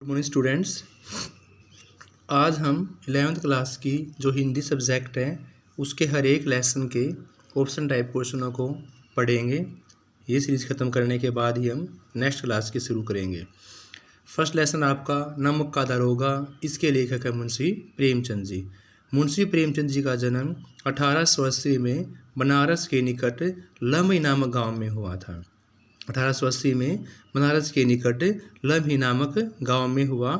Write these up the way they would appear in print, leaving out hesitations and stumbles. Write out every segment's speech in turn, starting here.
Morning students. आज हम 11th class की जो हिंदी सब्जेक्ट है उसके हर एक लेसन के ऑप्शन टाइप क्वेश्चनों को पढ़ेंगे। ये सीरीज़ ख़त्म करने के बाद ही हम नेक्स्ट क्लास की शुरू करेंगे। फर्स्ट लेसन आपका नमक का दरोगा। इसके लेखक है मुंशी प्रेमचंद जी। मुंशी प्रेमचंद जी का जन्म 1880 में बनारस के निकट लम्ही नामक गाँव में हुआ था। 1880 में बनारस के निकट लम्ही नामक गांव में हुआ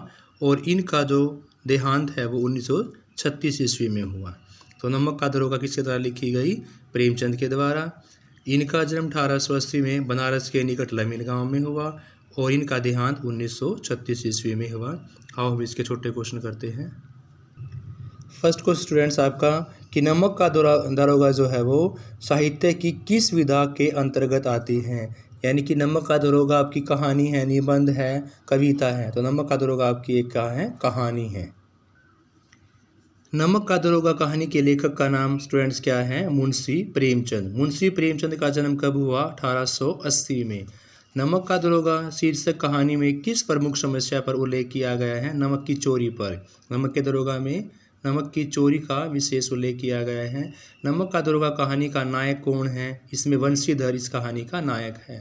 और इनका जो देहांत है वो 1936 ईस्वी में हुआ। तो नमक का दरोगा किसके द्वारा लिखी गई? प्रेमचंद के द्वारा। इनका जन्म 1880 में बनारस के निकट लम्ही गांव में हुआ और इनका देहांत 1936 ईस्वी में हुआ। आओ हम इसके छोटे क्वेश्चन करते हैं। फर्स्ट क्वेश्चन स्टूडेंट्स आपका कि नमक का दरोगा जो है वो साहित्य की किस विधा के अंतर्गत आती हैं? यानी कि नमक का दरोगा आपकी कहानी है, निबंध है, कविता है। तो नमक का दरोगा आपकी एक क्या है? कहानी है। नमक का दरोगा कहानी के लेखक का नाम स्टूडेंट्स क्या है? मुंशी प्रेमचंद। मुंशी प्रेमचंद का जन्म कब हुआ? 1880 में। नमक का दरोगा शीर्षक कहानी में किस प्रमुख समस्या पर उल्लेख किया गया है? नमक की चोरी पर। नमक के दरोगा में नमक की चोरी का विशेष उल्लेख किया गया है। नमक का दरोगा कहानी का नायक कौन है? इसमें वंशीधर इस कहानी का नायक है।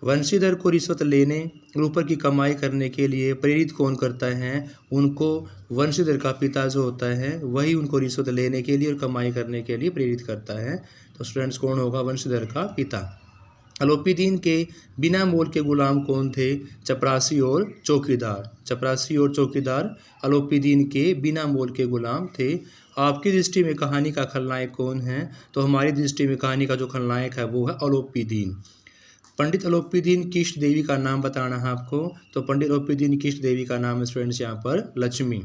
वंशीधर को रिश्वत लेने और ऊपर की कमाई करने के लिए प्रेरित कौन करता है? उनको वंशीधर का पिता जो होता है वही उनको रिश्वत लेने के लिए और कमाई करने के लिए प्रेरित करता है। तो स्टूडेंट्स कौन होगा? वंशीधर का पिता। अलोपीदीन के बिना मोल के गुलाम कौन थे? चपरासी और चौकीदार। चपरासी और चौकीदार अलोपीदीन के बिना मोल के गुलाम थे। आपकी दृष्टि में कहानी का खलनायक कौन है? तो हमारी दृष्टि में कहानी का जो खलनायक है वो है अलोपीदीन। पंडित अलोपीदीन की इष्ट देवी का नाम बताना है आपको। तो पंडित अलोपीदीन की इष्ट देवी का नाम है स्टूडेंट्स यहाँ पर लक्ष्मी।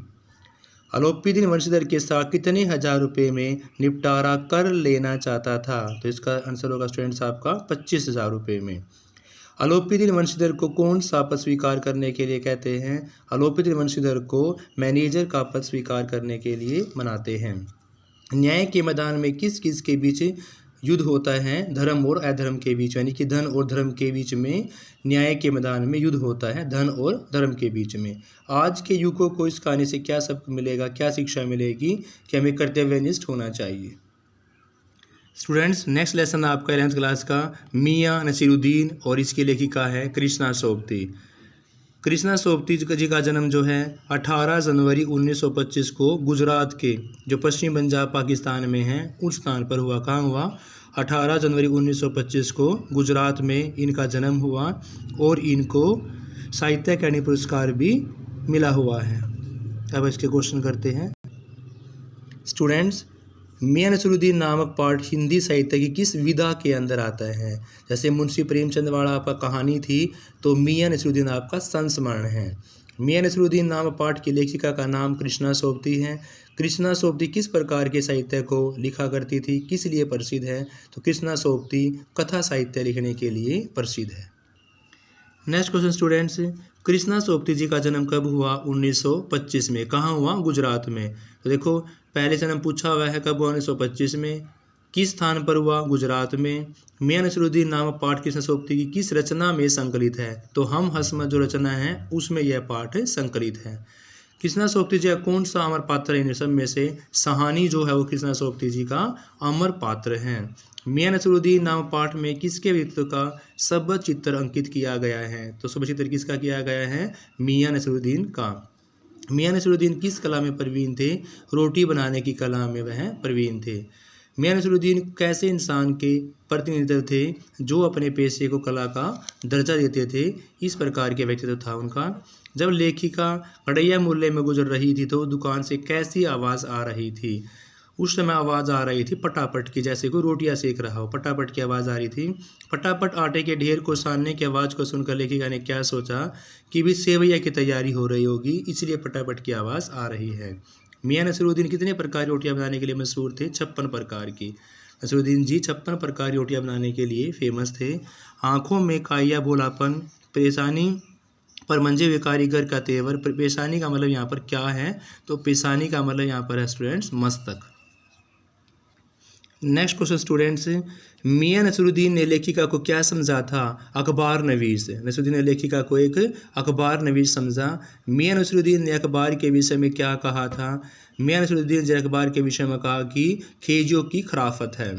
अलोपीदीन वंशीधर के साथ कितने हजार रुपये में निपटारा कर लेना चाहता था? तो इसका आंसर होगा स्टूडेंट्स आपका 25,000 रुपये में। अलोपीदीन वंशीधर को कौन सा पद स्वीकार करने के लिए कहते हैं? अलोपीदीन वंशीधर को मैनेजर का पद स्वीकार करने के लिए मनाते हैं। न्याय के मैदान में किस किस के बीच युद्ध होता है? धर्म और अधर्म के बीच, यानी कि धन और धर्म के बीच में न्याय के मैदान में युद्ध होता है, धन और धर्म के बीच में। आज के युवकों को इस कहानी से क्या सबक मिलेगा, क्या शिक्षा मिलेगी? कि हमें कर्तव्यनिष्ठ होना चाहिए। स्टूडेंट्स नेक्स्ट लेसन आपका 11th क्लास का मियाँ नसीरुद्दीन और इसकी लेखिका है कृष्णा सोबती। कृष्णा सोबती जी का जन्म जो है 18 जनवरी 1925 को गुजरात के जो पश्चिमी पंजाब पाकिस्तान में है उस स्थान पर हुआ। कहाँ हुआ? 18 जनवरी 1925 को गुजरात में इनका जन्म हुआ और इनको साहित्य अकादमी पुरस्कार भी मिला हुआ है। अब इसके क्वेश्चन करते हैं। स्टूडेंट्स मियाँ नसीरुद्दीन नामक पाठ हिंदी साहित्य की किस विधा के अंदर आता है? जैसे मुंशी प्रेमचंद वाला आपका कहानी थी तो मियाँ नसीरुद्दीन आपका संस्मरण है। मियाँ नसीरुद्दीन नामक पाठ की लेखिका का नाम कृष्णा सोबती है। कृष्णा सोबती किस प्रकार के साहित्य को लिखा करती थी, किस लिए प्रसिद्ध है? तो कृष्णा सोबती कथा साहित्य लिखने के लिए प्रसिद्ध है। Next question students, Krishna Sobti ji का जन्म कब हुआ? 1925 में। कहाँ हुआ? गुजरात में। तो देखो पहले जन्म पूछा हुआ है कब हुआ? 1925 में। किस स्थान पर हुआ? गुजरात में। मियाँ नसीरुद्दीन नामक पाठ कृष्णा सोबती की किस रचना में संकलित है? तो हम हस्मत जो रचना है उसमें यह पाठ संकलित है। कृष्णा सोबती जी का कौन सा अमर पात्र है? इन सब में से सहानी जो है वो कृष्णा सोबती जी का अमर पात्र है। मियाँ नसीरुद्दीन नाम पाठ में किसके व्यक्तित्व का सब चित्र अंकित किया गया है? तो सब चित्र किसका किया गया है? मियाँ नसीरुद्दीन का। मियाँ नसीरुद्दीन किस कला में प्रवीण थे? रोटी बनाने की कला में वह प्रवीण थे। मियाँ नसीरुद्दीन कैसे इंसान के प्रतिनिधित्व थे जो अपने पेशे को कला का दर्जा देते थे? इस प्रकार के व्यक्तित्व था उनका। जब लेखिका कड़ैया मोहल्ले में गुजर रही थी तो दुकान से कैसी आवाज़ आ रही थी? उस समय आवाज़ आ रही थी पटापट की, जैसे कोई रोटियां सेक रहा हो, पटापट की आवाज़ आ रही थी। पटापट आटे के ढेर को सानने की आवाज़ को सुनकर लेखिका ने क्या सोचा कि भी सेवैया की तैयारी हो रही होगी, इसलिए पटापट की आवाज़ आ रही है। मियाँ नसीरुद्दीन कितने प्रकार की रोटियां बनाने के लिए मशहूर थे? 56 प्रकार की। नसीरुद्दीन जी 56 प्रकार की रोटियां बनाने के लिए फेमस थे। आँखों में काया भोलापन, परेशानी पर मंजे हुए कारीगर का तेवर। पेशानी का मतलब यहाँ पर क्या है? तो पेशानी का मतलब यहाँ पर है स्टूडेंट्स मस्तक। नेक्स्ट क्वेश्चन स्टूडेंट्स, मियां नसरुद्दीन ने लेखिका को क्या समझा था? अखबार नवीस। नसरुद्दीन ने लेखिका को एक अखबार नवीस समझा। मियां नसरुद्दीन ने अखबार के विषय में क्या कहा था? मियां नसरुद्दीन ने अखबार के विषय में कहा कि खेजों की खराफत है।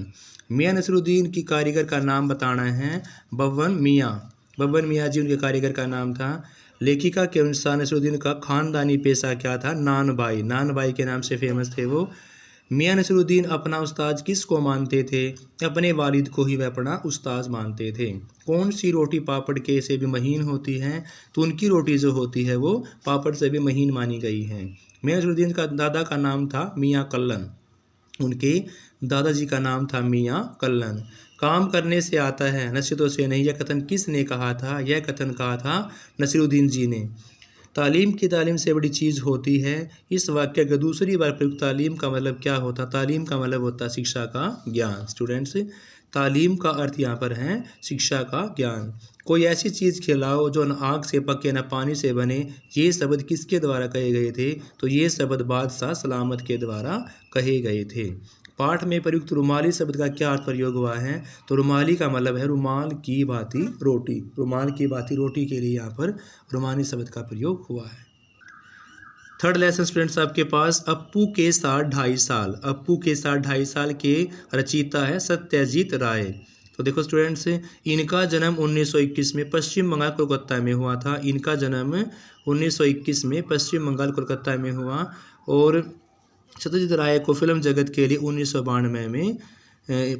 मियां नसरुद्दीन की कारीगर का नाम बताना है बब्बन मियां। बब्बन मियां जी उनके कारीगर का नाम था। लेखिका के अनुसार नसरुद्दीन का खानदानी पेशा क्या था? नान भाई। नान भाई के नाम से फेमस थे वो। मियां नसरुद्दीन अपना उस्ताद किसको मानते थे? अपने वालिद को ही वह अपना उस्ताद मानते थे। कौन सी रोटी पापड़ के से भी महीन होती है? तो उनकी रोटी जो होती है वो पापड़ से भी महीन मानी गई है। मियां नसरुद्दीन का दादा का नाम था मियां कल्लन। उनके दादाजी का नाम था मियां कल्लन। काम करने से आता है, नसीहतों से नहीं, यह कथन किसने कहा था? यह कथन कहा था नसीरुद्दीन जी ने। तालीम की तालीम से बड़ी चीज़ होती है। इस वाक्य का दूसरी बार प्रयुक्त तालीम का मतलब क्या होता? तालीम का मतलब होता है शिक्षा का ज्ञान। स्टूडेंट्स, तालीम का अर्थ यहाँ पर है शिक्षा का ज्ञान। कोई ऐसी चीज़ खिलाओ जो न आग से पके न पानी से बने, ये शब्द किसके द्वारा कहे गए थे? तो ये शब्द बादशाह सलामत के द्वारा कहे गए थे। पाठ में प्रयुक्त रुमाली शब्द का क्या अर्थ प्रयोग हुआ है? तो रुमाली का मतलब है रुमाल की भांति रोटी। रुमाल की भांति रोटी के लिए यहाँ पर रुमाली शब्द का प्रयोग हुआ है। थर्ड लेसन स्टूडेंट्स आपके पास, अप्पू के साथ 2.5 साल। अप्पू के साथ 2.5 साल के रचयिता है सत्यजीत राय। तो देखो स्टूडेंट्स, इनका जन्म 1921 में पश्चिम बंगाल कोलकाता में हुआ था। इनका जन्म 1921 में पश्चिम बंगाल कोलकाता में हुआ और सत्यजीत राय को फिल्म जगत के लिए 1992 में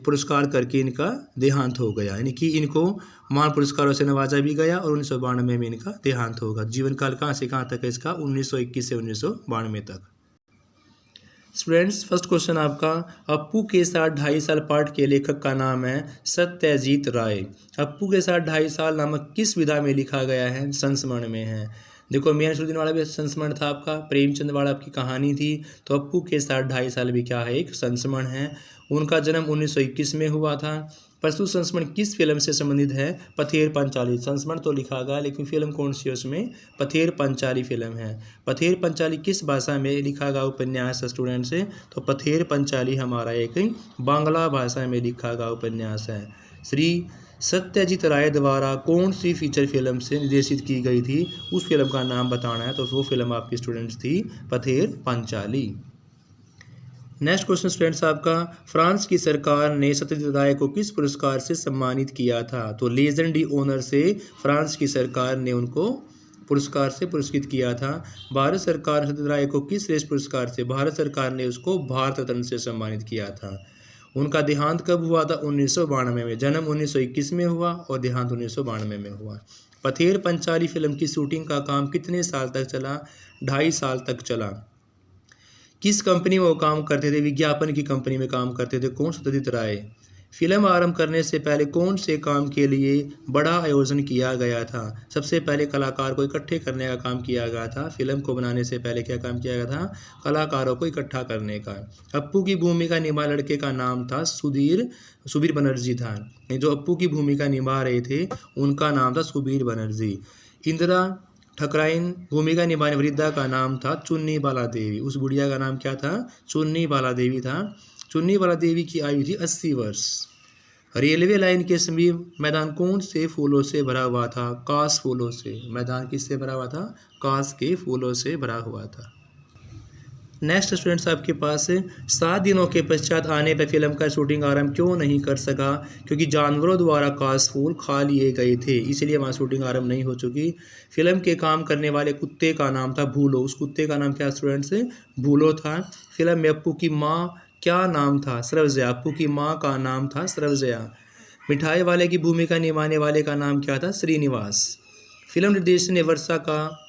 पुरस्कार करके इनका देहांत हो गया। यानी कि इनको मान पुरस्कारों से नवाजा भी गया और 1992 में इनका देहांत होगा। जीवन काल कहाँ से कहाँ तक है इसका? 1921 से 1992 तक। स्टूडेंट्स, फर्स्ट क्वेश्चन आपका, अप्पू के साथ 2.5 साल पाठ के लेखक का नाम है सत्यजीत राय। अप्पू के साथ 2.5 साल नामक किस विधा में लिखा गया है? संस्मरण में है। देखो, मियां नसरुद्दीन वाला भी संस्मरण था आपका, प्रेमचंद वाला आपकी कहानी थी, तो अप्पू के साथ 2.5 साल भी क्या है? एक संस्मरण है। उनका जन्म 1921 में हुआ था। प्रस्तुत संस्मरण किस फिल्म से संबंधित है? पथेर पंचाली। संस्मरण तो लिखा गया लेकिन फिल्म कौन सी है उसमें? पथेर पंचाली फिल्म है। पथेर पंचाली किस भाषा में लिखा गया उपन्यास है स्टूडेंट से? तो पथेर पंचाली हमारा एक बांग्ला भाषा में लिखा गया उपन्यास है। श्री सत्यजीत राय द्वारा कौन सी फीचर फिल्म से निर्देशित की गई थी? उस फिल्म का नाम बताना है। तो वो फिल्म आपकी स्टूडेंट्स थी Pather Panchali. Next question students आपका, फ्रांस की सरकार ने सत्यजीत राय को किस पुरस्कार से सम्मानित किया था? तो लीजेंड डी ऑनर से फ्रांस की सरकार ने उनको पुरस्कार से पुरस्कृत किया था। भारत सरकार ने सत्यजीत राय को किस श्रेष्ठ पुरस्कार से? भारत सरकार ने उसको भारत रत्न से सम्मानित किया था। उनका देहांत कब हुआ था? 1992 में। जन्म 1921 में हुआ और देहांत 1992 में हुआ। पथेर पंचाली फिल्म की शूटिंग का काम कितने साल तक चला? 2.5 साल तक चला। किस कंपनी में वो काम करते थे? विज्ञापन की कंपनी में काम करते थे। कौन? सत्यजीत राय। फिल्म आरंभ करने से पहले कौन से काम के लिए बड़ा आयोजन किया गया था? सबसे पहले कलाकार को इकट्ठे करने का काम किया गया था। फिल्म को बनाने से पहले क्या काम किया गया था? कलाकारों को इकट्ठा करने का। अप्पू की भूमिका निभा लड़के का नाम था सुबीर बनर्जी था। जो अप्पू की भूमिका निभा रहे थे उनका नाम था सुबीर बनर्जी। इंदिरा ठकराइन भूमिका निभाने वृद्धा का नाम था चुन्नी बाला देवी। उस बुढ़िया का नाम क्या था? चुन्नी बाला देवी था। चुन्नी बाला देवी की आयु थी 80 वर्ष। रेलवे लाइन के समीप मैदान कौन से फूलों से भरा हुआ था? कास फूलों से। मैदान किससे भरा हुआ था? कास के फूलों से भरा हुआ था। नेक्स्ट स्टूडेंट्स आपके पास, 7 दिनों के पश्चात आने पर फिल्म का शूटिंग आरंभ क्यों नहीं कर सका? क्योंकि जानवरों द्वारा कास फूल खा लिए गए थे, इसलिए वहाँ शूटिंग आरंभ नहीं हो चुकी। फिल्म के काम करने वाले कुत्ते का नाम था भूलो। उस कुत्ते का नाम क्या स्टूडेंट्स? भूलो था। फिल्म में अप्पू की माँ क्या नाम था? सर्वजया। अप्पू की माँ का नाम था सर्वजया। मिठाई वाले की भूमिका निभाने वाले का नाम क्या था? श्रीनिवास। फिल्म निर्देशन ने वर्षा का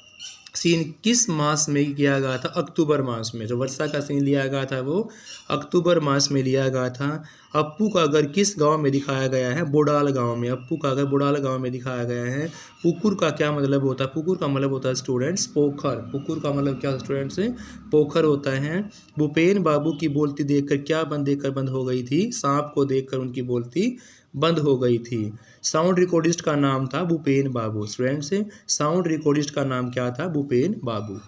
सीन किस मास में किया गया था? अक्टूबर मास में। जो वर्षा का सीन लिया गया था वो अक्टूबर मास में लिया गया था। अप्पू का घर किस गांव में दिखाया गया है? बोडाल गांव में। अप्पू का घर बोडाल गांव में दिखाया गया है। पुकुर का क्या मतलब होता है? पुकुर का मतलब होता है स्टूडेंट्स पोखर। पुकुर का मतलब क्या स्टूडेंट्स? पोखर होता है। भूपेन बाबू की बोलती देखकर क्या बंद हो गई थी? सांप को देखकर उनकी बोलती बंद हो गई थी। साउंड रिकॉर्डिस्ट का नाम था भूपेन बाबू। स्टूडेंट्स, साउंड रिकॉर्डिस्ट का नाम क्या था? भूपेन बाबू।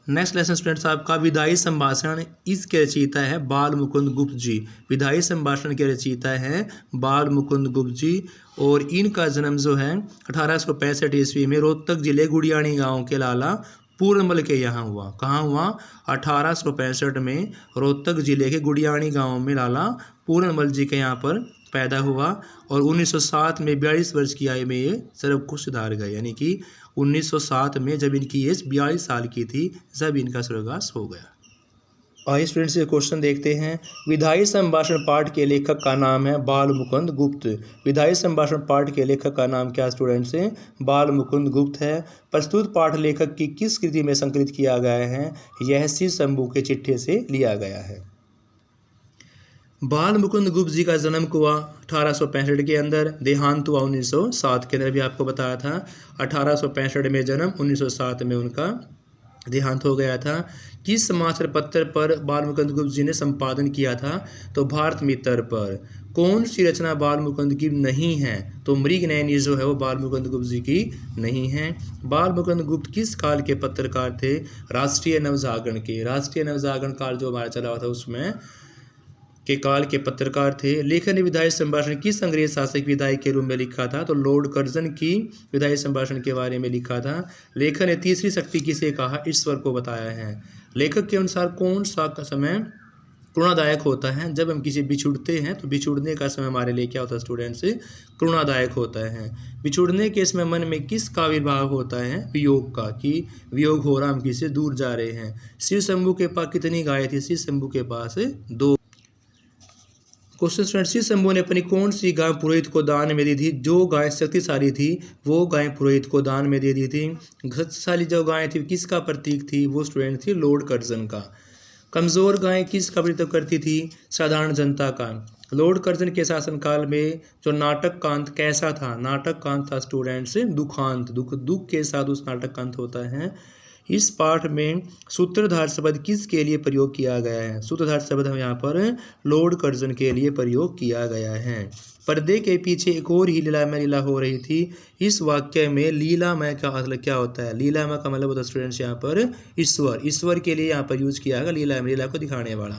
नेक्स्ट लेसन स्टूडेंट्स आपका विदाई संभाषण इसके रचयिता है बाल मुकुंद गुप्त जी। विदाई संभाषण के रचयिता है बाल मुकुंद गुप्त जी और इनका जन्म जो है 1865 ईस्वी में रोहतक जिले गुड़ियाणी गांव के लाला पूर्णमल के यहाँ हुआ। कहाँ हुआ? 1865 में रोहतक जिले के गुड़ियाणी गांव में लाला पूर्णमल जी के यहाँ पर पैदा हुआ और 1907 में 42 वर्ष की आयु में ये सर्व को सुधार गए, यानी कि 1907 में जब इनकी एज 42 साल की थी जब इनका स्वर्गवास हो गया। आइए स्टूडेंट्स ये क्वेश्चन देखते हैं। विधायी संभाषण पाठ के लेखक का नाम है बाल मुकुंद गुप्त। विधायी संभाषण पाठ के लेखक का नाम क्या स्टूडेंट्स है? बाल मुकुंद गुप्त है। प्रस्तुत पाठ लेखक की किस कृति में संकलित किया गया है? यह श्री शंभू के चिट्ठे से लिया गया है। बाल मुकुंद गुप्त जी का जन्म हुआ 1865 के अंदर, देहांत हुआ 1907 के अंदर। भी आपको बताया था 1865 में जन्म, 1907 में उनका देहांत हो गया था। किस समाचार पत्र पर बाल मुकुंद गुप्त जी ने संपादन किया था? तो भारत मित्र पर। कौन सी रचना बाल मुकुंद की नहीं है? तो मृगनयनी जो है वो बाल मुकुंद गुप्त जी की नहीं है। बाल मुकुंद गुप्त किस काल के पत्रकार थे? राष्ट्रीय नवजागरण के। राष्ट्रीय नवजागरण काल जो हमारा चला हुआ था उसमें के काल के पत्रकार थे। लेखन ने विधायी संभाषण किस अंग्रेज शासक विधायक के रूप में लिखा था? तो लॉर्ड कर्जन की विधायी संभाषण के बारे में लिखा था। लेखन ने तीसरी शक्ति किसे कहा? ईश्वर को बताया है। लेखक के अनुसार कौन सा समय करुणादायक होता है? जब हम किसी बिछुड़ते हैं तो बिछुड़ने का समय हमारे लिए क्या होता है स्टूडेंट्स? करुणादायक होता है। बिछुड़ने के समय मन में किसका आविर्भाव होता है? वियोग का, कि वियोग हो रहा, हम किसी से दूर जा रहे हैं। श्री शंभू के पास कितनी गायें थी? श्री शंभू के पास 2। क्वेश्चन स्टूडेंट, श्री शंभू ने अपनी कौन सी गाय पुरोहित को दान में दी थी? जो गाय शक्तिशाली थी वो गाय पुरोहित को दान में दे दी थी। शक्तिशाली जो गाय थी किसका प्रतीक थी? वो स्टूडेंट थी लॉर्ड कर्जन का। कमजोर गाय किसका प्रतिनिधित्व करती थी? साधारण जनता का। लॉर्ड कर्जन के शासनकाल में जो नाटक कांत कैसा था? नाटक कांत था स्टूडेंट्स दुखांत, दुख के साथ उस नाटक कांत होता है। इस पाठ में सूत्रधार शब्द किसके लिए प्रयोग किया गया है? सूत्रधार शब्द हम यहाँ पर लॉर्ड कर्जन के लिए प्रयोग किया गया है। पर्दे के पीछे एक और ही लीलामय लीला हो रही थी। इस वाक्य में लीलामय का मतलब क्या होता है? लीलामय का मतलब होता है स्टूडेंट्स यहाँ पर ईश्वर। ईश्वर के लिए यहाँ पर यूज किया गया लीलामय, लीला को दिखाने वाला।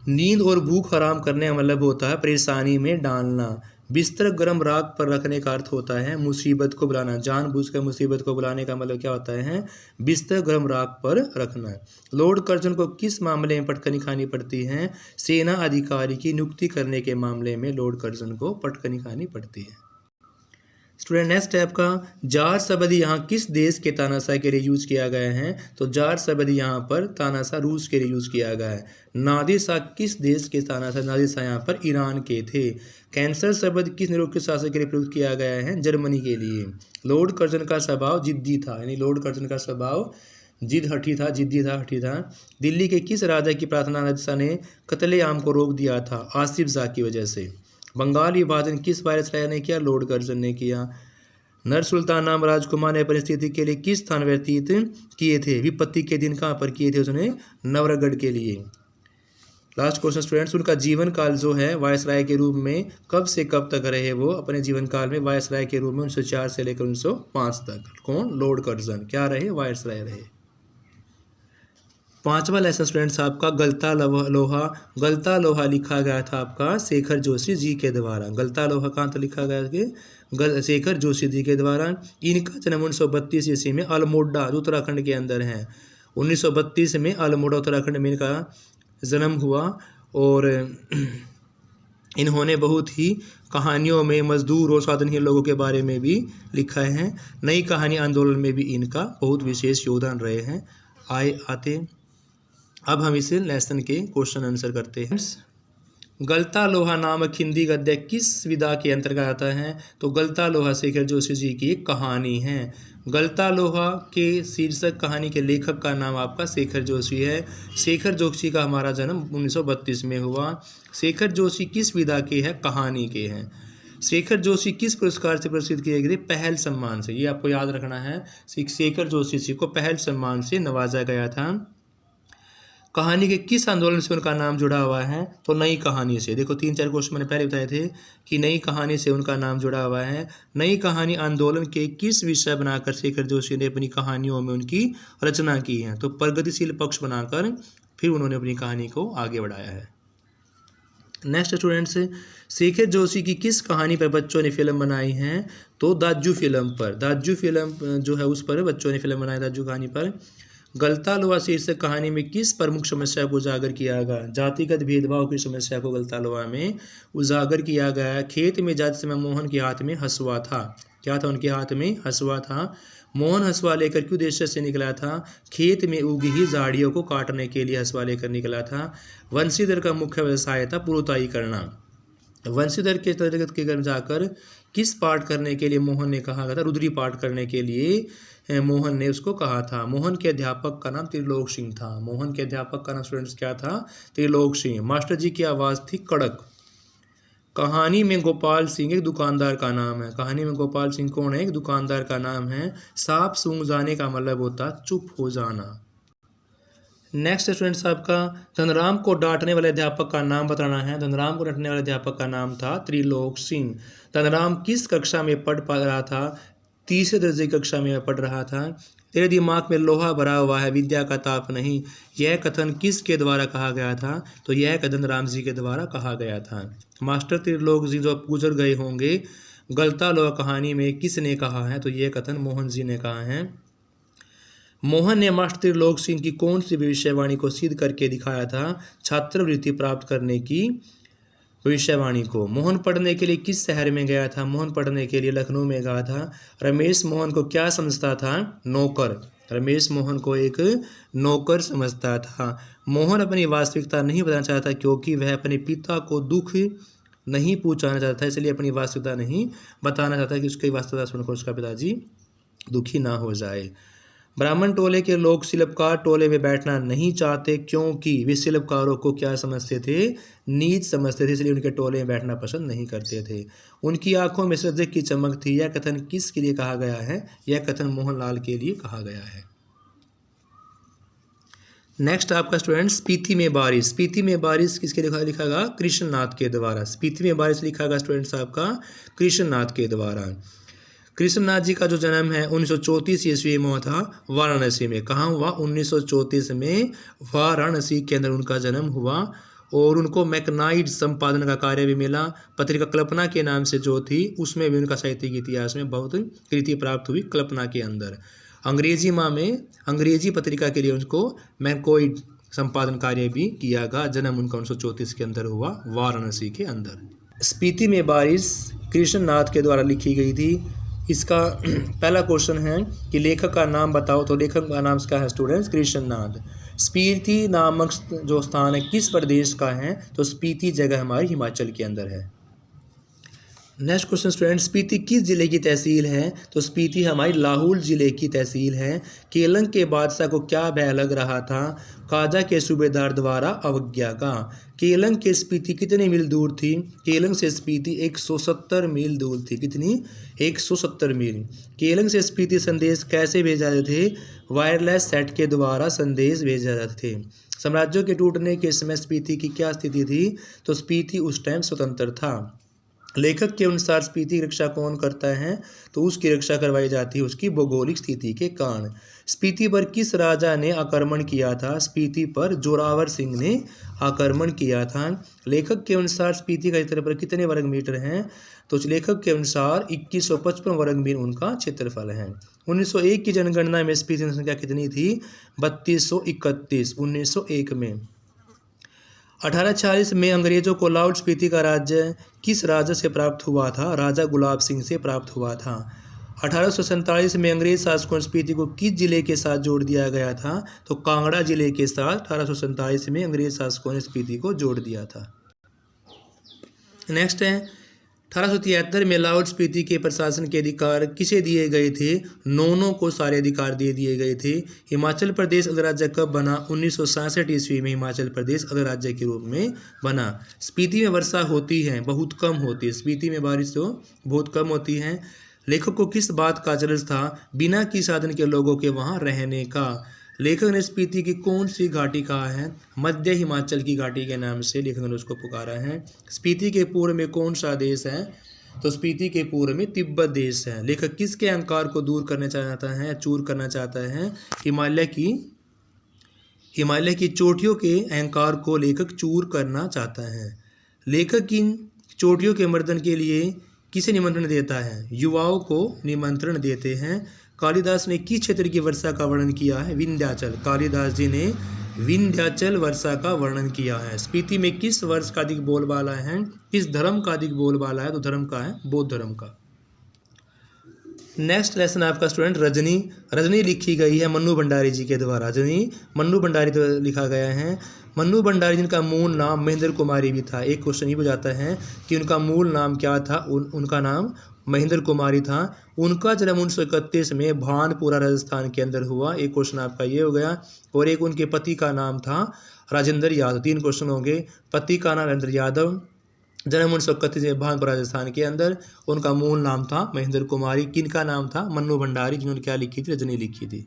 नींद और भूख आराम करने का मतलब होता है परेशानी में डालना। बिस्तर गर्म राख पर रखने का अर्थ होता है मुसीबत को बुलाना। जानबूझकर मुसीबत को बुलाने का मतलब क्या होता है? बिस्तर गर्म राख पर रखना। लॉर्ड कर्जन को किस मामले में पटकनी खानी पड़ती है? सेना अधिकारी की नियुक्ति करने के मामले में लॉर्ड कर्जन को पटकनी खानी पड़ती है। स्टूडेंट नेक्स्ट है आपका जार शब्द यहाँ किस देश के तानाशाह के लिए यूज किया गया है? तो जार शब्द यहाँ पर तानाशाह रूस के लिए यूज किया गया है। नादिर शाह किस देश के तानाशाह? नादिर शाह यहाँ पर ईरान के थे। कैंसर शब्द किस निरंकुश शासक के लिए प्रयुक्त किया गया है? जर्मनी के लिए। लॉर्ड कर्जन का स्वभाव जिद्दी था, यानी लॉर्ड कर्जन का स्वभाव जिद्दी था। दिल्ली के किस राजा की प्रार्थना नादिर शाह ने कत्लेआम को रोक दिया था? आसिफ शाह की वजह से। बंगाल विभाजन किस वायसराय ने किया? लॉर्ड कर्जन ने किया। नर सुल्तान नाम राजकुमार ने परिस्थिति के लिए किस स्थान व्यतीत किए थे? विपत्ति के दिन कहाँ पर किए थे उसने? नवरगढ़ के लिए। लास्ट क्वेश्चन स्टूडेंट्स, उनका जीवन काल जो है वायसराय के रूप में कब से कब तक रहे? वो अपने जीवन काल में वायसराय के रूप में 1904 से लेकर 1905 तक। कौन? लॉर्ड कर्जन क्या रहे? वायसराय रहे। पांचवा लेसन स्टूडेंट्स आपका गलता लोहा। गलता लोहा लिखा गया था आपका शेखर जोशी जी के द्वारा। गलता लोहा कहाँ तो लिखा गया कि शेखर जोशी जी के द्वारा। इनका जन्म 1932 ईस्वी में अल्मोड़ा जो उत्तराखंड के अंदर है। 1932 में अल्मोड़ा उत्तराखंड में इनका जन्म हुआ और इन्होंने बहुत ही कहानियों में मजदूर और साधनहीन लोगों के बारे में भी लिखा है। नई कहानी आंदोलन में भी इनका बहुत विशेष योगदान रहे हैं। अब हम इसे लेसन के क्वेश्चन आंसर करते हैं। गलता लोहा नामक हिंदी गद्य किस विधा के अंतर्गत आता है? तो गलता लोहा शेखर जोशी जी की एक कहानी है। गलता लोहा के शीर्षक कहानी के लेखक का नाम आपका शेखर जोशी है। शेखर जोशी का हमारा जन्म 1932 में हुआ। शेखर जोशी किस विधा के हैं? कहानी के हैं। शेखर जोशी किस पुरस्कार से पुरस्कृत किए गए? पहल सम्मान से। ये आपको याद रखना है। शेखर जोशी जी को पहल सम्मान से नवाजा गया था। कहानी के किस आंदोलन से उनका नाम जुड़ा हुआ है? तो नई कहानी से। देखो 3-4 क्वेश्चन मैंने पहले बताए थे कि नई कहानी से उनका नाम जुड़ा हुआ है। नई कहानी आंदोलन के किस विषय बनाकर शेखर जोशी ने अपनी कहानियों में उनकी रचना की है? तो प्रगतिशील पक्ष बनाकर फिर उन्होंने अपनी कहानी को आगे बढ़ाया है। नेक्स्ट स्टूडेंट्स, शेखर जोशी की किस कहानी पर बच्चों ने फिल्म बनाई है? तो दाजू फिल्म पर। दाजू फिल्म जो है उस पर बच्चों ने फिल्म बनाई, दाजू कहानी पर। गलता लोहा शीर्षक कहानी में किस प्रमुख समस्या को उजागर किया गया? जातिगत भेदभाव की समस्या को गलता लोहा में उजागर किया गया। खेत में जाते समय मोहन के हाथ में हंसुआ था। क्या था उनके हाथ में? हंसुआ था। मोहन हंसुआ लेकर क्यों उद्देश्य से निकला था? खेत में उगी ही झाड़ियों को काटने के लिए हंसुआ लेकर निकला था। वंशीधर का मुख्य व्यवसाय था पुरोताई करना। वंशीधर के तरगत के घर जाकर किस पाठ करने के लिए मोहन ने कहा था? रुद्री पाठ करने के लिए मोहन ने उसको कहा था। मोहन के अध्यापक का नाम त्रिलोक सिंह था। मोहन के अध्यापक का नाम स्टूडेंट्स क्या था? त्रिलोक सिंह। मास्टर जी की आवाज़ थी कड़क। कहानी में गोपाल सिंह एक दुकानदार का नाम है। कहानी में गोपाल सिंह कौन है? एक दुकानदार का नाम है। सांप सूंघ जाने का मतलब होता चुप हो जाना। नेक्स्ट स्टूडेंट्स आपका धनराम को डांटने वाले अध्यापक का नाम बताना है। धनराम को डांटने वाले अध्यापक का नाम था त्रिलोक सिंह। धनराम किस कक्षा में पढ़ रहा था? तीसरे दर्जे की कक्षा में पढ़ रहा था। तेरे दिमाग में लोहा भरा हुआ है, विद्या का ताप नहीं, यह कथन किसके द्वारा कहा गया था? तो यह कथन राम जी के द्वारा कहा गया था। मास्टर त्रिलोक जी जो गुजर गए होंगे, गलता लोहा कहानी में किसने कहा है? तो यह कथन मोहन जी ने कहा है। मोहन ने मास्टर त्रिलोक सिंह की कौन सी भविष्यवाणी को सिद्ध करके दिखाया था? छात्रवृत्ति प्राप्त करने की भविष्यवाणी को। मोहन पढ़ने के लिए किस शहर में गया था? मोहन पढ़ने के लिए लखनऊ में गया था। रमेश मोहन को क्या समझता था? नौकर। रमेश मोहन को एक नौकर समझता था। मोहन अपनी वास्तविकता नहीं बताना चाहता क्योंकि वह अपने पिता को दुख नहीं पहुंचाना चाहता, इसलिए अपनी वास्तविकता नहीं बताना चाहता कि उसकी वास्तविकता सुनकर उसका पिताजी दुखी ना हो जाए। ब्राह्मण टोले के लोग शिल्पकार टोले में बैठना नहीं चाहते क्योंकि वे शिल्पकारों को क्या समझते थे? नीच समझते थे, इसलिए उनके टोले में बैठना पसंद नहीं करते थे। उनकी आंखों में सजग की चमक थी। यह कथन किसके लिए कहा गया है? यह कथन मोहनलाल के लिए कहा गया है। नेक्स्ट आपका स्टूडेंट्स, स्पीति में बारिश। स्पीति में बारिश किसके लिखा गया? कृष्णनाथ के द्वारा। स्पीति में बारिश लिखा गया स्टूडेंट्स आपका कृष्णनाथ के द्वारा। कृष्णनाथ जी का जो जन्म है 1934 ईस्वी में हुआ था वाराणसी में। कहाँ हुआ? 1934 में वाराणसी के अंदर उनका जन्म हुआ और उनको मैकनाइट संपादन का कार्य भी मिला। पत्रिका कल्पना के नाम से जो थी उसमें भी उनका साहित्यिक इतिहास में बहुत कृति प्राप्त हुई कल्पना के अंदर। अंग्रेजी पत्रिका के लिए उनको मैकनाइट संपादन कार्य भी किया गया। जन्म उनका 1934 के अंदर हुआ वाराणसी के अंदर। स्पीति में बारिश कृष्णनाथ के द्वारा लिखी गई थी। इसका पहला क्वेश्चन है कि लेखक का नाम बताओ। तो लेखक का नाम क्या है स्टूडेंट्स? कृष्णनाथ। स्पीति नामक जो स्थान है किस प्रदेश का है? तो स्पीति जगह हमारी हिमाचल के अंदर है। नेक्स्ट क्वेश्चन स्टूडेंट्स, स्पीति किस जिले की तहसील है? तो स्पीति हमारी लाहौल जिले की तहसील है। केलंग के बादशाह को क्या भय लग रहा था? काजा के सूबेदार द्वारा अवज्ञा का। केलंग के स्पीति कितने मील दूर थी? केलंग से स्पीति 170 मील दूर थी। कितनी? 170 मील। केलंग से स्पीति संदेश कैसे भेजा जाते थे? वायरलेस सेट के द्वारा संदेश भेजे जाते थे। साम्राज्यों के टूटने के समय स्पीति की क्या स्थिति थी? तो स्पीति उस टाइम स्वतंत्र था। लेखक के अनुसार स्पीति की रक्षा कौन करता है? तो उसकी रक्षा करवाई जाती है उसकी भौगोलिक स्थिति के कारण। स्पीति पर किस राजा ने आक्रमण किया था? स्पीति पर जोरावर सिंह ने आक्रमण किया था। लेखक के अनुसार स्पीति का क्षेत्रफल कितने वर्ग मीटर हैं? तो लेखक के अनुसार 2155 वर्ग मीटर उनका क्षेत्रफल है। 1901 की जनगणना में स्पीति की संख्या कितनी थी? 3231 1901 में। 1840 में अंग्रेजों को लाहौल स्पीति का राज्य किस राजा से प्राप्त हुआ था? राजा गुलाब सिंह से प्राप्त हुआ था। 1847 में अंग्रेज शासकों स्पीति को किस जिले के साथ जोड़ दिया गया था? तो कांगड़ा जिले के साथ 1847 में अंग्रेज शासकों ने स्पीति को जोड़ दिया था। नेक्स्ट है 1873 में लाहौल स्पीति के प्रशासन के अधिकार किसे दिए गए थे? नौनों को सारे अधिकार दे दिए गए थे। हिमाचल प्रदेश अधिराज्य कब बना? 1967 ईस्वी में हिमाचल प्रदेश अधिराज्य के रूप में बना। स्पीति में वर्षा होती है, बहुत कम होती है। स्पीति में बारिश तो बहुत कम होती है। लेखक को किस बात का चरज था? बिना किसी साधन के लोगों के वहाँ रहने का। लेखक ने स्पीति की कौन सी घाटी कहा है? मध्य हिमाचल की घाटी के नाम से लेखक ने उसको पुकारा है। स्पीति के पूर्व में कौन सा देश है? तो स्पीति के पूर्व में तिब्बत देश है। लेखक किसके अहंकार को दूर करना चाहता है, चूर करना चाहता है? हिमालय की चोटियों के अहंकार को लेखक चूर करना चाहता है। लेखक इन चोटियों के मर्दन के लिए किसे निमंत्रण देता है? युवाओं को निमंत्रण देते हैं। कालिदास ने किस क्षेत्र की वर्षा का वर्णन किया है? विंध्याचल। कालिदास जी ने विंध्याचल वर्षा का वर्णन किया है। स्पीति में किस वर्ष का अधिक बोलबाला है? किस धर्म का अधिक बोलबाला है? तो धर्म का है, बौद्ध धर्म का। नेक्स्ट लेसन आपका स्टूडेंट रजनी। रजनी लिखी गई है मन्नू भंडारी जी के द्वारा। रजनी मन्नू भंडारी द्वारा लिखा गया है। मन्नू भंडारी जिनका मूल नाम महेंद्र कुमारी भी था। एक क्वेश्चन ये हो जाता है कि उनका मूल नाम क्या था? उनका नाम महेंद्र कुमारी था। उनका जन्म 1931 में भानपुरा राजस्थान के अंदर हुआ। एक क्वेश्चन आपका ये हो गया। और एक उनके पति का नाम था राजेंद्र यादव। 3 क्वेश्चन होंगे। पति का नाम राजेंद्र यादव, जन्म 1931 में भानपुरा राजस्थान के अंदर। उनका मूल नाम था महेंद्र कुमारी। किनका नाम था? मन्नू भंडारी, जिन्होंने क्या लिखी थी? रजनी लिखी थी।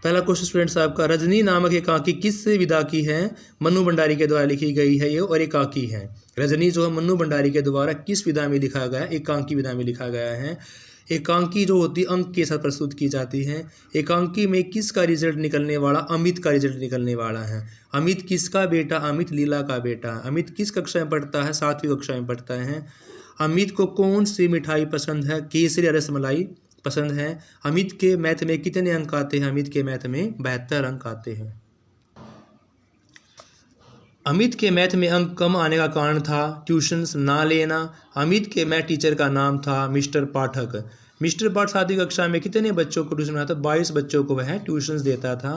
पहला क्वेश्चन स्टूडेंट्स आपका, रजनी नामक एकांकी किस विधा की है? मन्नू भंडारी के द्वारा लिखी गई है ये, और एकांकी है। रजनी जो है मन्नू भंडारी के द्वारा किस विधा में लिखा गया? एकांकी विधा में लिखा गया है। एकांकी जो होती है अंक के साथ प्रस्तुत की जाती है। एकांकी में किसका रिजल्ट निकलने वाला? अमित का रिजल्ट निकलने वाला है। अमित किसका बेटा? अमित लीला का बेटा। अमित किस कक्षा में पढ़ता है? 7वीं कक्षा में पढ़ता है। अमित को कौन सी मिठाई पसंद है? केसरी रसमलाई पसंद है। अमित के मैथ में कितने अंक आते हैं? अमित के मैथ में 72 अंक आते हैं। अमित के मैथ में अंक कम आने का कारण था ट्यूशन्स ना लेना। अमित के मैथ टीचर का नाम था मिस्टर पाठक। मिस्टर पाठक 7वीं कक्षा में कितने बच्चों को ट्यूशन पढ़ाता? 22 बच्चों को वह ट्यूशन्स देता था।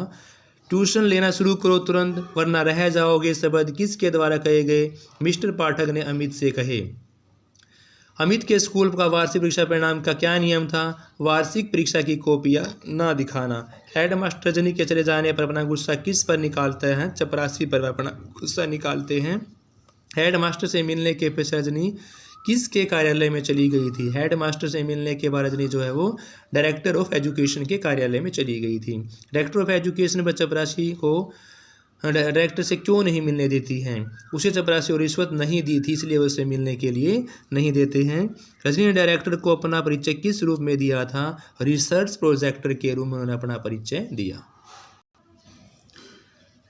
ट्यूशन लेना शुरू करो तुरंत वरना रह जाओगे शब्द किसके द्वारा कहे गए? मिस्टर पाठक ने अमित से कहे। अमित के स्कूल का वार्षिक परीक्षा परिणाम का क्या नियम था? वार्षिक परीक्षा की कॉपियां ना दिखाना। हेडमास्टर रजनी के चले जाने पर अपना गुस्सा किस पर निकालते हैं? चपरासी पर अपना गुस्सा निकालते हैं। हेडमास्टर से मिलने के पीछे रजनी किसके कार्यालय में चली गई थी? हेडमास्टर से मिलने के बाद रजनी जो है वो डायरेक्टर ऑफ एजुकेशन के कार्यालय में चली गई थी। डायरेक्टर ऑफ एजुकेशन पर चपरासी को डायरेक्टर से क्यों नहीं मिलने देती हैं? उसे चपरासी और रिश्वत नहीं दी थी, इसलिए उसे मिलने के लिए नहीं देते हैं। रजनी ने डायरेक्टर को अपना परिचय किस रूप में दिया था? रिसर्च प्रोजेक्टर के रूप में उन्होंने अपना परिचय दिया।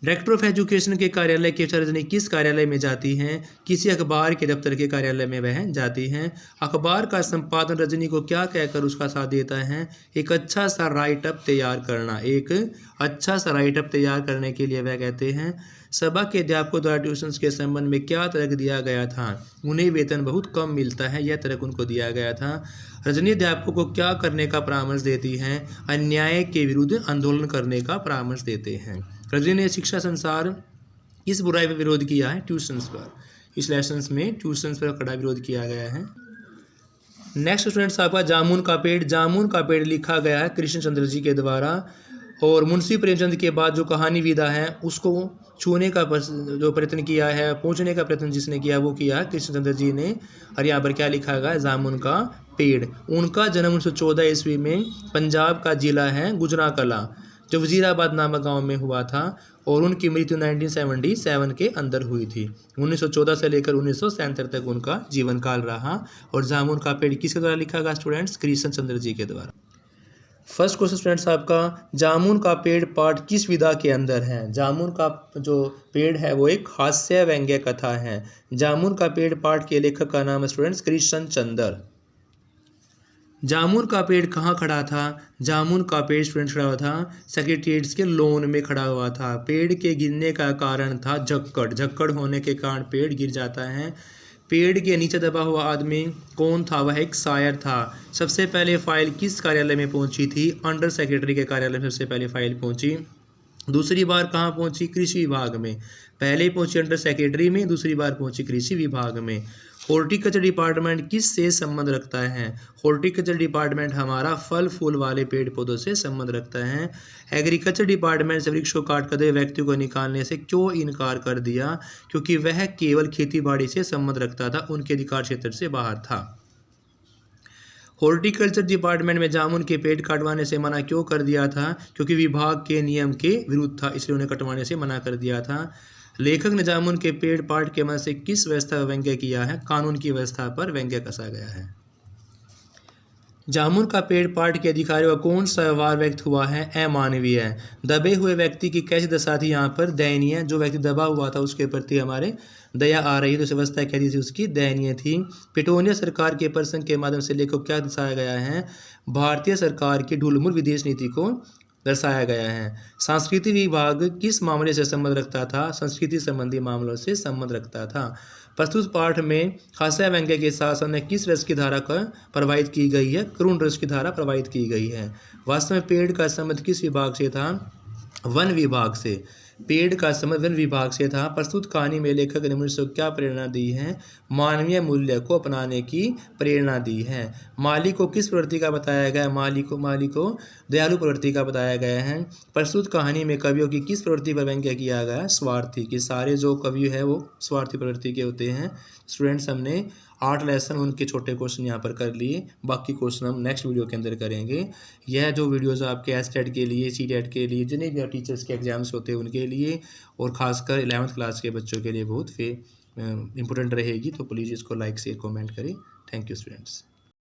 डायरेक्टर ऑफ एजुकेशन के कार्यालय के रजनी किस कार्यालय में जाती हैं? किसी अखबार के दफ्तर के कार्यालय में वह जाती हैं। अखबार का संपादन रजनी को क्या कहकर उसका साथ देता है? एक अच्छा सा राइटअप तैयार करना। एक अच्छा सा राइटअप तैयार करने के लिए वह कहते हैं। सभा के अध्यापकों द्वारा ट्यूशन्स के संबंध में क्या तर्क दिया गया था? उन्हें वेतन बहुत कम मिलता है, यह तर्क उनको दिया गया था। रजनी अध्यापकों को क्या करने का परामर्श देती हैं? अन्याय के विरुद्ध आंदोलन करने का परामर्श देते हैं। रजनी ने शिक्षा संसार किस बुराई पर विरोध किया है? ट्यूशन्स पर। इस लेसन में ट्यूशन्स पर कड़ा विरोध किया गया है। नेक्स्ट स्टूडेंट्स आपका जामुन का पेड़। जामुन का पेड़ लिखा गया है कृष्ण चंद्र जी के द्वारा। और मुंशी प्रेमचंद के बाद जो कहानी विदा है उसको छूने का जो प्रयत्न किया है, पहुँचने का प्रयत्न जिसने किया वो किया कृष्णचंद्र जी ने। और यहाँ पर क्या लिखा गया? जामुन का पेड़। उनका जन्म 1914 ईस्वी में पंजाब का जिला है गुजरांवाला जो वजीराबाद नामक गांव में हुआ था। और उनकी मृत्यु 1977 के अंदर हुई थी। 1914 से लेकर 1977 तक उनका जीवन काल रहा। और जामुन का पेड़ किसके द्वारा लिखा गया स्टूडेंट्स? कृष्णचंद्र जी के द्वारा। फर्स्ट क्वेश्चन स्टूडेंट्स आपका, जामुन का पेड़ पाठ किस विधा के अंदर है? जामुन का जो पेड़ है वो एक हास्य व्यंग्य कथा है। जामुन का पेड़ पाठ के लेखक का नाम है स्टूडेंट्स कृष्णचंद्र। जामुन का पेड़ कहाँ खड़ा था? जामुन का पेड़ स्टूडेंट्स खड़ा हुआ था सेक्रेटेरिएट के लॉन में खड़ा हुआ था। पेड़ के गिरने का कारण था झक्कड़। झक्कड़ होने के कारण पेड़ गिर जाता है। पेड़ के नीचे दबा हुआ आदमी कौन था? वह एक शायर था। सबसे पहले फाइल किस कार्यालय में पहुंची थी? अंडर सेक्रेटरी के कार्यालय में सबसे पहले फाइल पहुंची। दूसरी बार कहाँ पहुंची? कृषि विभाग में। पहले पहुंची अंडर सेक्रेटरी में, दूसरी बार पहुंची कृषि विभाग में। हॉर्टिकल्चर डिपार्टमेंट किस से संबंध रखता है? हॉर्टिकल्चर डिपार्टमेंट हमारा फल फूल वाले पेड़ पौधों से संबंध रखता है। एग्रीकल्चर डिपार्टमेंट से वृक्षों काट कर दे व्यक्ति को निकालने से क्यों इनकार कर दिया? क्योंकि वह केवल खेती बाड़ी से संबंध रखता था, उनके अधिकार क्षेत्र से बाहर था। हॉर्टिकल्चर डिपार्टमेंट में जामुन के पेड़ काटवाने से मना क्यों कर दिया था? क्योंकि विभाग के नियम के विरुद्ध था, इसलिए उन्हें कटवाने से मना कर दिया था। लेखक ने जामुन के पेड़ पाठ के मदद से किस व्यवस्था पर व्यंग्य किया है? कानून की व्यवस्था पर व्यंग्य कसा गया है। जामुन का पेड़ पाठ के अधिकारियों का कौन सा व्यवहार व्यक्त हुआ है? अमानवीय है। दबे हुए व्यक्ति की कैसी दशा थी? यहाँ पर दयनीय। जो व्यक्ति दबा हुआ था उसके प्रति हमारे दया आ रही, तो इस अवस्था कैसी थी उसकी? दयनीय थी। पिटोनिया सरकार के प्रसंग के माध्यम से लेखक क्या दर्शाया गया है? भारतीय सरकार की ढुलमुल विदेश नीति को दर्शाया गया है। सांस्कृतिक विभाग किस मामले से संबंध रखता था? संस्कृति संबंधी मामलों से संबंध रखता था। प्रस्तुत पाठ में हास्य व्यंग्य के साथ साथ किस रस की धारा का प्रवाहित की गई है? करुण रस की धारा प्रवाहित की गई है। वास्तव में पेड़ का संबंध किस विभाग से था? वन विभाग से। पेड़ का संबंध वन विभाग से था। प्रस्तुत कहानी में लेखक ने मनुष्य को क्या प्रेरणा दी है? मानवीय मूल्य को अपनाने की प्रेरणा दी है। माली को किस प्रवृत्ति का बताया गया है? माली को दयालु प्रवृत्ति का बताया गया है। प्रस्तुत कहानी में कवियों की किस प्रवृत्ति पर व्यंग्य किया गया है? स्वार्थी। कि सारे जो कवि है वो स्वार्थी प्रवृत्ति के होते हैं। स्टूडेंट्स, हमने 8 लेसन उनके छोटे क्वेश्चन यहाँ पर कर लिए, बाकी क्वेश्चन हम नेक्स्ट वीडियो के अंदर करेंगे। यह जो वीडियोज़ आपके एसटेट के लिए, सीटेट के लिए, जितने भी टीचर्स के एग्जाम्स होते हैं उनके लिए, और ख़ासकर 11th क्लास के बच्चों के लिए बहुत इंपॉर्टेंट रहेगी। तो प्लीज़ इसको लाइक शेयर कमेंट करें। Thank you students.